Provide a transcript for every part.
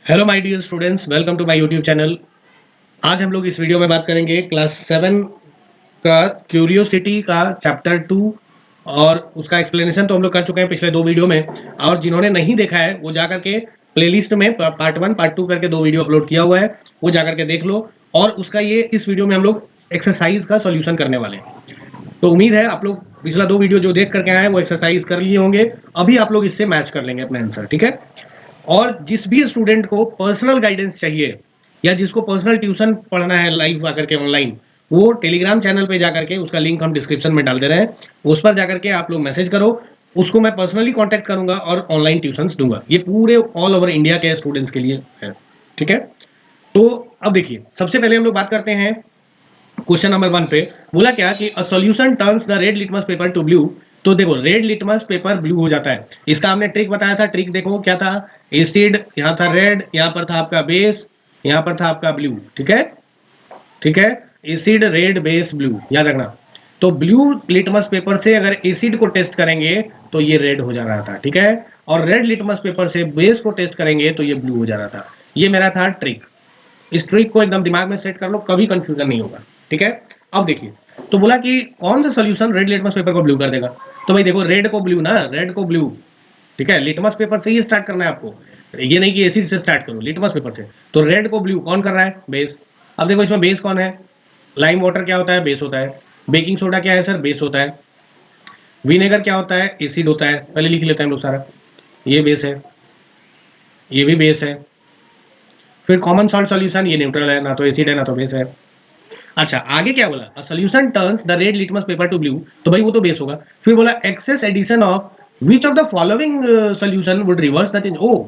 Hello my dear students, welcome to my YouTube channel. आज हम लोग इस वीडियो में बात करेंगे क्लास 7 का क्यूरियोसिटी का चैप्टर 2 और उसका एक्सप्लेनेशन तो हम लोग कर चुके हैं पिछले दो वीडियो में। और जिन्होंने नहीं देखा है वो जाकर के प्लेलिस्ट में पार्ट 1 पार्ट 2 करके दो वीडियो अपलोड किया हुआ है, वो जाकर के देख लो। और उसका ये इस वीडियो में हम लोग एक्सरसाइज का सॉल्यूशन करने वाले हैं। तो उम्मीद है आप लोग पिछला दो वीडियो जो देख करके आए हैं वो एक्सरसाइज कर लिए होंगे। अभी आप लोग इससे मैच कर लेंगे अपना आंसर, ठीक है। और जिस भी स्टूडेंट को पर्सनल गाइडेंस चाहिए या जिसको पर्सनल ट्यूशन पढ़ना है लाइव आकर के ऑनलाइन, वो टेलीग्राम चैनल पे जाकर के, उसका लिंक हम डिस्क्रिप्शन में डाल दे रहे हैं, उस पर जाकर के आप लोग मैसेज करो। उसको मैं पर्सनली कांटेक्ट करूंगा और ऑनलाइन ट्यूशंस दूंगा। ये पूरे ऑल ओवर इंडिया के स्टूडेंट्स के लिए है, ठीक है। तो अब देखिए, सबसे पहले हम लोग बात करते हैं क्वेश्चन नंबर 1 पे। बोला क्या कि अ solution turns the red litmus paper to blue. तो देखो, रेड लिटमस पेपर ब्लू हो जाता है। इसका हमने ट्रिक बताया था। ट्रिक देखो क्या था, एसिड यहाँ था रेड, यहाँ पर था आपका बेस, यहाँ पर था आपका ब्लू, ठीक है। ठीक है, एसिड रेड बेस ब्लू, याद रखना। तो ब्लू लिटमस पेपर से अगर एसिड को टेस्ट करेंगे तो ये रेड हो जा रहा था, ठीक है। और रेड लिटमस पेपर से बेस को टेस्ट करेंगे तो ये ब्लू हो जा रहा था। ये मेरा था ट्रिक। इस ट्रिक को एकदम दिमाग में सेट कर लो, कभी कंफ्यूजन नहीं होगा, ठीक है। अब देखिए, तो बोला कि कौन सा सोल्यूशन रेड लिटमस पेपर को ब्लू कर देगा। तो भाई देखो, रेड को ब्लू ना, रेड को ब्लू, ठीक है। लिटमस पेपर से ही स्टार्ट करना है आपको, ये नहीं कि एसिड से स्टार्ट करो, लिटमस पेपर से। तो रेड को ब्लू कौन कर रहा है, बेस। अब देखो इसमें बेस कौन है, लाइम वाटर क्या होता है, बेस होता है। बेकिंग सोडा क्या है सर, बेस होता है। विनेगर क्या होता है, एसिड होता है। पहले लिख लेते हैं हम लोग सारा, ये बेस है, ये भी बेस है। फिर कॉमन सॉल्ट सॉल्यूशन, ये न्यूट्रल है, ना तो एसिड है ना तो बेस है। अच्छा, आगे क्या बोला, a solution turns the red litmus paper to blue, तो भाई वो तो बेस होगा। फिर बोला excess addition of which of the following solution would reverse the change. ओ,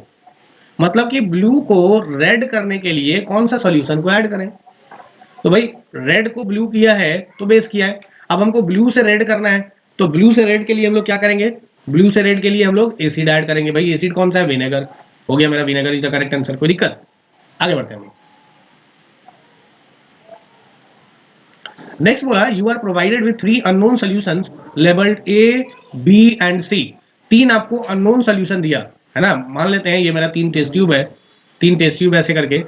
मतलब कि ब्लू को रेड करने के लिए कौन सा सॉल्यूशन को ऐड करें। तो भाई रेड को ब्लू किया है तो बेस किया है, अब हमको ब्लू से रेड करना है। तो ब्लू से रेड के लिए हम लोग क्या करेंगे, ब्लू से रेड के लिए हम लोग एसिड ऐड करेंगे। भाई एसिड कौन सा है, विनेगर। हो गया मेरा, vinegar is the correct answer. कोई दिक्कत, आगे बढ़ते हैं हम लोग। नेक्स्ट बोला, you are provided with 3 unknown solutions labelled A B and C. तीन आपको अननोन सॉल्यूशन दिया है ना। मान लेते हैं ये मेरा 3 टेस्ट ट्यूब है, 3 टेस्ट ट्यूब ऐसे करके,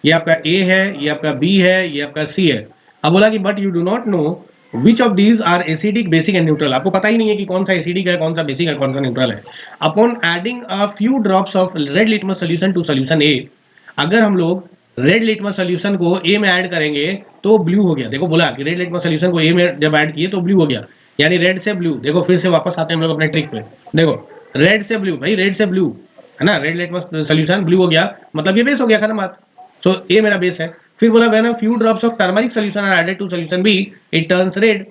ये आपका ए है, ये आपका बी है, ये आपका सी है। अब बोला कि but you do not know which of these are acidic basic and neutral. आपको पता ही नहीं है कि कौन सा एसिडिक है, कौन सा बेसिक है, कौन सा न्यूट्रल है। Upon adding a few drops of red litmus solution to solution A, अगर हम लोग रेड लिटमस सॉल्यूशन को ए में ऐड करेंगे तो ब्लू हो गया। देखो बोला कि रेड लिटमस सॉल्यूशन को ए में जब ऐड किए तो ब्लू हो गया, यानी रेड से ब्लू। देखो फिर से वापस आते हैं हम लोग अपने ट्रिक पे। देखो, रेड से ब्लू, भाई रेड से ब्लू है ना, रेड लिटमस सॉल्यूशन ब्लू हो गया, मतलब ये बेस हो गया, खत्म बात। सो ए मेरा बेस है। फिर बोला when a few drops of turmeric solution are added to solution B, it turns red.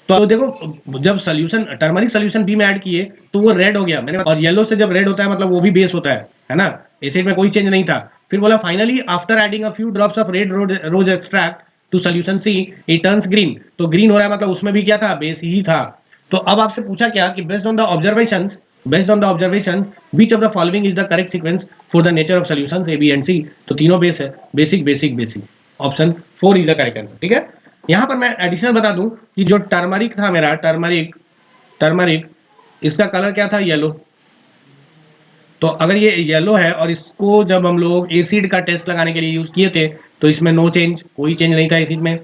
तो देखो, जब सॉल्यूशन टर्मरिक सॉल्यूशन बी में ऐड किए तो वो रेड हो गया मैंने, और येलो से जब रेड होता है मतलब वो भी बेस होता है ना। एसिड में कोई चेंज नहीं था। फिर बोला finally after adding a few drops of red rose extract to solution C, it turns green. तो ग्रीन हो रहा है मतलब उसमें भी क्या था, बेस ही था। तो अब आपसे पूछा क्या कि based on the observation which of the following is the correct sequence for the nature of solutions A B and C. तो तीनों बेस है, basic basic basic. Option 4 is the correct answer, ठीक है। यहां पर मैं एडिशनल बता दूं कि जो टर्मरिक था मेरा, टर्मरिक टर्मरिक इसका कलर क्या था, येलो। तो अगर ये येलो है और इसको जब हम लोग एसिड का टेस्ट लगाने के लिए यूज किए थे तो इसमें नो चेंज, कोई चेंज नहीं था एसिड में।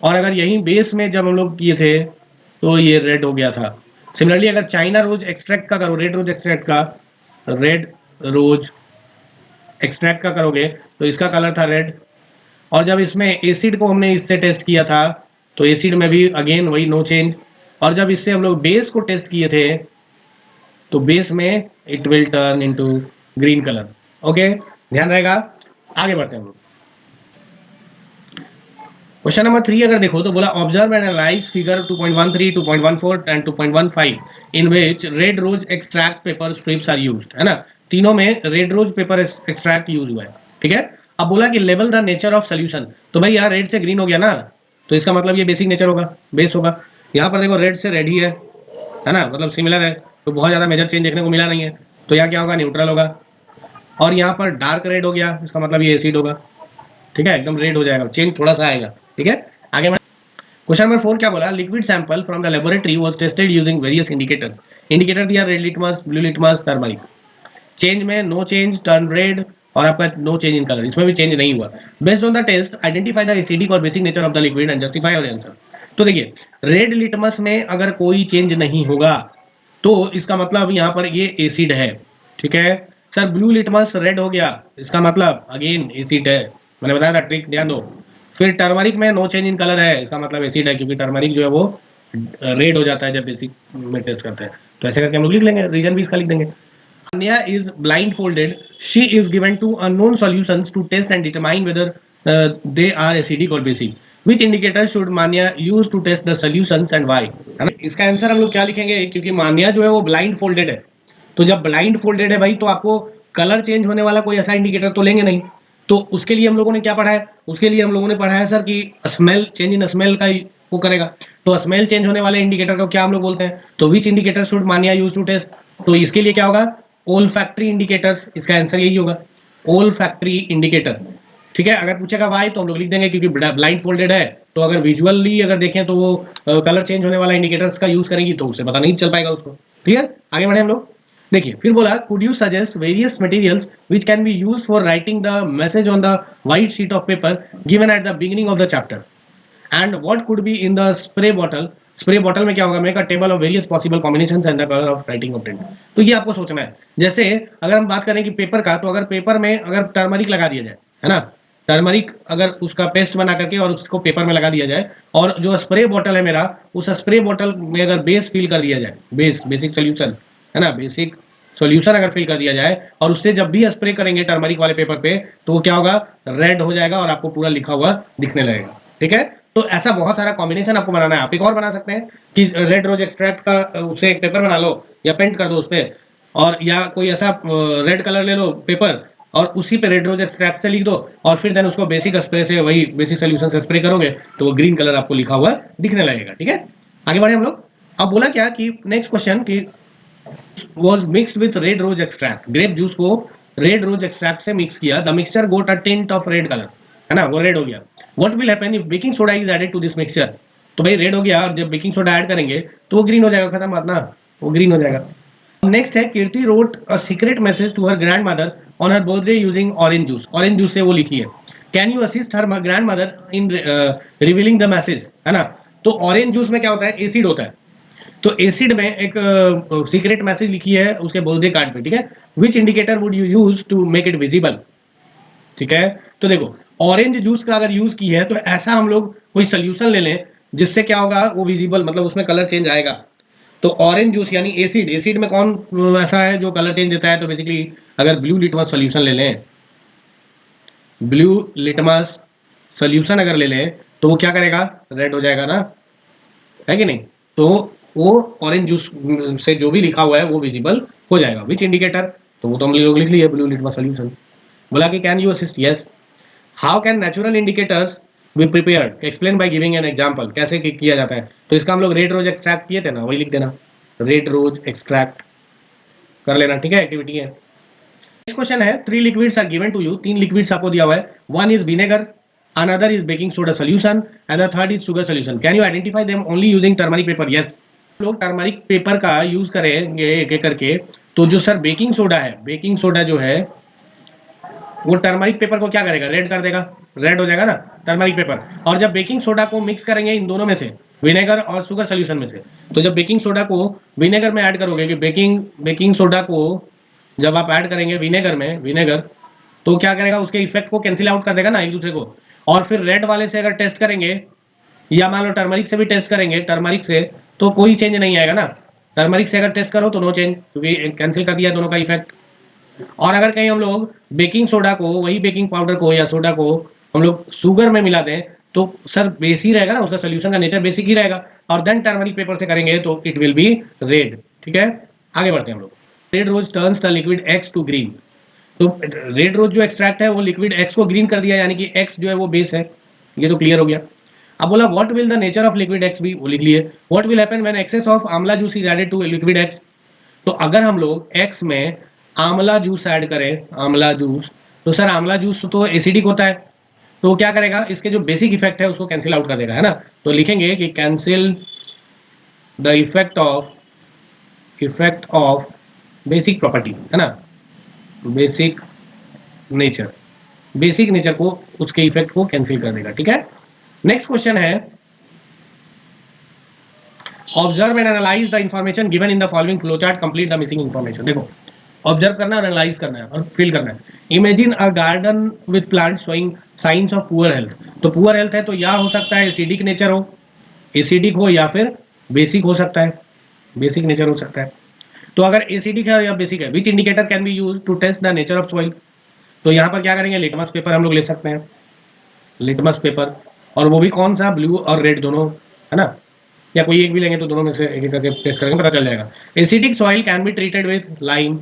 और अगर यहीं बेस में जब हम लोग किए थे तो ये रेड हो गया था। सिमिलरली अगर चाइना रोज एक्सट्रैक्ट का करो, रेड रोज एक्सट्रैक्ट का करोगे तो इसका कलर था रेड। और जब इसमें एसिड को हमने इससे टेस्ट किया था तो एसिड में भी अगेन वही नो चेंज। और जब इससे हम लोग बेस को टेस्ट किए थे तो बेस में it will turn into green colour. Okay, ध्यान रहेगा। आगे बढ़ते हैं हम लोग। क्वेश्चन नंबर 3 अगर देखो तो बोला observe and analyse figure 2.13, 2.14 and 2.15 in which red rose extract paper strips are used, है ना। तीनों में red rose paper extract use हुआ है, ठीक है। अब बोला कि लेवल द नेचर ऑफ सोल्यूशन। तो भाई यहाँ रेड से ग्रीन हो गया ना, तो इसका मतलब ये बेसिक नेचर होगा, बेस होगा। यहाँ पर देखो रेड से रेड ही है ना, मतलब सिमिलर है, तो बहुत ज़्यादा मेजर चेंज देखने को मिला नहीं है। तो यहाँ क्या होगा, न्यूट्रल होगा। और यहाँ पर डार्क रेड हो गया, इसका मतलब ये एसिड होगा, ठीक है। एकदम रेड हो जाएगा, चेंज थोड़ा सा आएगा, ठीक है। आगे क्वेश्चन नंबर 4 क्या बोला, liquid sample from the laboratory was tested using various indicator. Indicator दिया red litmus, blue litmus, turmeric. Change में नो चेंज, टर्न रेड और आपका नो चेंज इन कलर, इसमें भी चेंज नहीं हुआ। Based on the test identify the acidic और basic nature of the liquid and justify your answer. तो देखिए रेड लिटमस में अगर कोई चेंज नहीं होगा तो इसका मतलब यहाँ पर ये एसिड है, ठीक है। सर ब्लू लिटमस रेड हो गया, इसका मतलब अगेन एसिड है, मैंने बताया था ट्रिक, ध्यान दो। फिर टर्मरिक में नो चेंज इन कलर है, इसका मतलब एसिड है, क्योंकि टर्मरिक जो है वो रेड हो जाता है जब बेसिक में टेस्ट करते हैं। तो ऐसे करके हम लोग लिख लेंगे, रीजन भी इसका लिख देंगे। Anya is blindfolded. She is given two unknown solutions to test and determine whether they are acidic or basic. Which indicator should Manya use to test the solutions and why? है ना, इसका answer हम लोग क्या लिखेंगे, क्योंकि मान्या जो है वो ब्लाइंड फोल्डेड है, तो जब ब्लाइंड फोल्डेड है भाई तो आपको कलर चेंज होने वाला कोई ऐसा इंडिकेटर तो लेंगे नहीं। तो उसके लिए हम लोगों ने क्या पढ़ा है, उसके लिए हम लोगों ने पढ़ा है सर कि स्मेल, चेंज इन स्मेल का वो करेगा। तो स्मेल चेंज होने वाले इंडिकेटर को क्या हम लोग बोलते हैं, तो which indicator should Manya use to test, तो इसके लिए क्या होगा, ओल फैक्ट्री इंडिकेटर्स, इसका आंसर यही होगा, ओल फैक्ट्री इंडिकेटर, ठीक है। अगर पूछेगा वाई तो हम लोग लिख देंगे क्योंकि ब्लाइंड फोल्डेड है, तो अगर विजुअली अगर देखें तो वो कलर चेंज होने वाला इंडिकेटर्स का यूज करेंगी तो उससे पता नहीं चल पाएगा उसको। क्लियर, आगे बढ़े हम लोग। देखिए फिर बोला could you suggest various materials which can be used for writing the message on the white sheet of paper given at the beginning of the chapter and what could be in the spray bottle. Spray bottle में क्या होगा, make a table of various possible combinations and the colour of writing of print. तो ये आपको सोचना है। जैसे अगर हम बात करें कि पेपर का, तो अगर पेपर में अगर टर्मरिक लगा दिया जाए, है ना, टर्मरिक अगर उसका पेस्ट बना करके और उसको पेपर में लगा दिया जाए, और जो स्प्रे बॉटल है मेरा, उस स्प्रे बॉटल में अगर बेस फिल कर दिया जाए, बेसिक सोल्यूशन, है ना, बेसिक सॉल्यूशन अगर फिल कर दिया जाए और उससे जब भी स्प्रे करेंगे टर्मरिक वाले पेपर पे, तो वो क्या होगा, रेड हो जाएगा और आपको पूरा लिखा हुआ दिखने लगेगा, ठीक है। तो ऐसा बहुत सारा कॉम्बिनेशन आपको बनाना है। आप एक और बना सकते हैं कि रेड रोज एक्सट्रैक्ट का उससे एक पेपर बना लो या पेंट कर दो उस पर, और या कोई ऐसा रेड कलर ले लो पेपर और उसी पे रेड रोज एक्सट्रैक्ट से लिख दो, और फिर देन उसको बेसिक स्प्रे से, वही बेसिक सोल्यूशन से स्प्रे करोगे तो वो ग्रीन कलर आपको लिखा हुआ दिखने लगेगा, ठीक है। आगे बढ़े हम लोग। अब बोला क्या कि नेक्स्ट क्वेश्चन कि was mixed with red rose extract, grape juice को रेड रोज एक्सट्रैक्ट से मिक्स किया, the mixture got a tint of red colour, है ना, वो रेड हो गया। What will happen if baking soda is added to this mixture, तो भाई रेड हो गया और जब बेकिंग सोडा ऐड करेंगे तो वो ग्रीन हो जाएगा, खत्म बात ना, वो ग्रीन हो जाएगा। नेक्स्ट है Kirti wrote a secret message to her grandmother on her birthday using orange juice, orange juice से वो लिखी है। Can you assist her grandmother in revealing the message, है ना। तो ऑरेंज जूस में क्या होता है, एसिड होता है, तो एसिड में एक सीक्रेट मैसेज लिखी है उसके बर्थडे कार्ड पे, ठीक है। Which indicator would you use to make it visible, ठीक है। तो देखो ऑरेंज जूस का अगर यूज की है तो ऐसा हम लोग कोई सोल्यूशन ले लें जिससे क्या होगा, वो विजिबल, मतलब उसमें कलर चेंज आएगा। तो ऑरेंज जूस यानी एसिड, एसिड में कौन ऐसा है जो कलर चेंज देता है, तो बेसिकली अगर ब्लू लिटमस सोल्यूशन ले लें, ब्लू लिटमस सोल्यूशन अगर ले लें तो वो क्या करेगा, रेड हो जाएगा ना, है कि नहीं। तो वो ऑरेंज जूस से जो भी लिखा हुआ है वो विजिबल हो जाएगा। विच इंडिकेटर, तो वो तो हम लोग लिख लिए, ब्लू लिटमस सोल्यूशन। बोला कि can you assist, yes. How can natural indicators be prepared, explain by giving an example, कैसे किया जाता है, तो इसका हम लोग रेड रोज एक्सट्रैक्ट किए थे ना, वही लिख देना, रेड रोज एक्सट्रैक्ट कर लेना, ठीक है, एक्टिविटी है। नेक्स्ट क्वेश्चन है, three liquids are given to you, तीन लिक्विड्स आपको दिया हुआ है, one is vinegar, another is baking soda solution and the third is sugar solution, can you identify them only using turmeric paper, yes। लोग turmeric paper का use करेंगे एक एक करके, तो जो सर बेकिंग सोडा है, बेकिंग सोडा जो है वो टर्मरिक पेपर को क्या करेगा, रेड कर देगा, रेड हो जाएगा ना टर्मरिक पेपर। और जब बेकिंग सोडा को मिक्स करेंगे इन दोनों में से, विनेगर और शुगर सोल्यूशन में से, तो जब बेकिंग सोडा को विनेगर में ऐड करोगे, कि बेकिंग सोडा को जब आप ऐड करेंगे विनेगर में, विनेगर तो क्या करेगा, उसके इफेक्ट को कैंसिल आउट कर देगा ना एक दूसरे को। और फिर रेड वाले से अगर टेस्ट करेंगे या मान लो टर्मरिक से भी टेस्ट करेंगे, टर्मरिक से तो कोई चेंज नहीं आएगा ना, टर्मरिक से अगर टेस्ट करो तो नो चेंज, क्योंकि कैंसिल कर दिया दोनों का इफेक्ट। और अगर कहीं हम लोग बेकिंग सोडा को, वही बेकिंग पाउडर को या सोडा को हम लोग शुगर में मिला दें तो सर बेस ही रहेगा ना, उसका सोल्यूशन का नेचर बेसिक ही रहेगा, और देन टर्मरिक पेपर से करेंगे तो इट विल बी रेड, ठीक है। आगे बढ़ते हैं हम लोग। Red rose turns the liquid X to green, तो रेड रोज जो एक्सट्रैक्ट है वो लिक्विड एक्स को ग्रीन कर दिया, यानी कि एक्स जो है वो बेस है, ये तो क्लियर हो गया। अब बोला what will the nature of liquid X भी, वो लिख लिए। What will happen when excess of amla juice is added to liquid X, तो अगर हम लोग एक्स में आंवला जूस ऐड करें, आंवला जूस, तो सर आंवला जूस तो एसिडिक होता है, तो क्या करेगा, इसके जो बेसिक इफेक्ट है उसको कैंसिल आउट कर देगा, है ना। तो लिखेंगे कि cancel the effect of basic property, है ना, बेसिक नेचर, बेसिक नेचर को, उसके इफेक्ट को कैंसिल कर देगा। ठीक है, नेक्स्ट क्वेश्चन है observe and analyse the information given in the following flow chart, complete the missing information. देखो, ऑब्जर्व करना है और एनालाइज करना है और फील करना है। Imagine a garden with plant showing science of poor health. तो पुअर हेल्थ है तो या हो सकता है एसिडिक नेचर हो, एसिडिक हो, या फिर बेसिक हो सकता है, बेसिक नेचर हो सकता है। तो अगर एसिडिक है या बेसिक है, which indicator can be use to test the nature of soil. तो यहाँ पर क्या करेंगे, लिटमस पेपर हम लोग ले सकते हैं, लिटमस पेपर, और वो भी कौन सा, ब्लू और रेड दोनों, है ना, या कोई एक भी लेंगे तो दोनों में से एक एक करके टेस्ट करेंगे, पता चल जाएगा। Acidic soil can be treated with lime,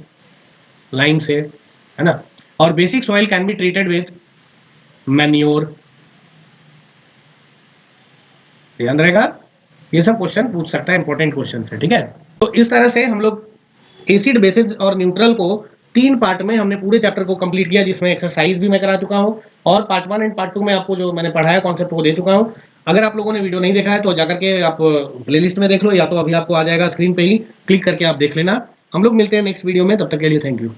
lime से, है ना, और basic soil can be treated with manure. ध्यान रहेगा, ये सब क्वेश्चन पूछ सकता है, इंपॉर्टेंट क्वेश्चन है। ठीक है, तो इस तरह से हम लोग एसिड, बेसिस और न्यूट्रल को 3 पार्ट में हमने पूरे चैप्टर को कंप्लीट किया, जिसमें एक्सरसाइज भी मैं करा चुका हूं और पार्ट 1 एंड पार्ट 2 में आपको जो मैंने पढ़ाया कॉन्सेप्ट वो दे चुका हूं। अगर आप लोगों ने वीडियो नहीं देखा है तो जाकर के आप प्लेलिस्ट में देख लो, या तो अभी आपको आ जाएगा स्क्रीन पे ही, क्लिक करके आप देख लेना। हम लोग मिलते हैं नेक्स्ट वीडियो में, तब तक के लिए थैंक यू।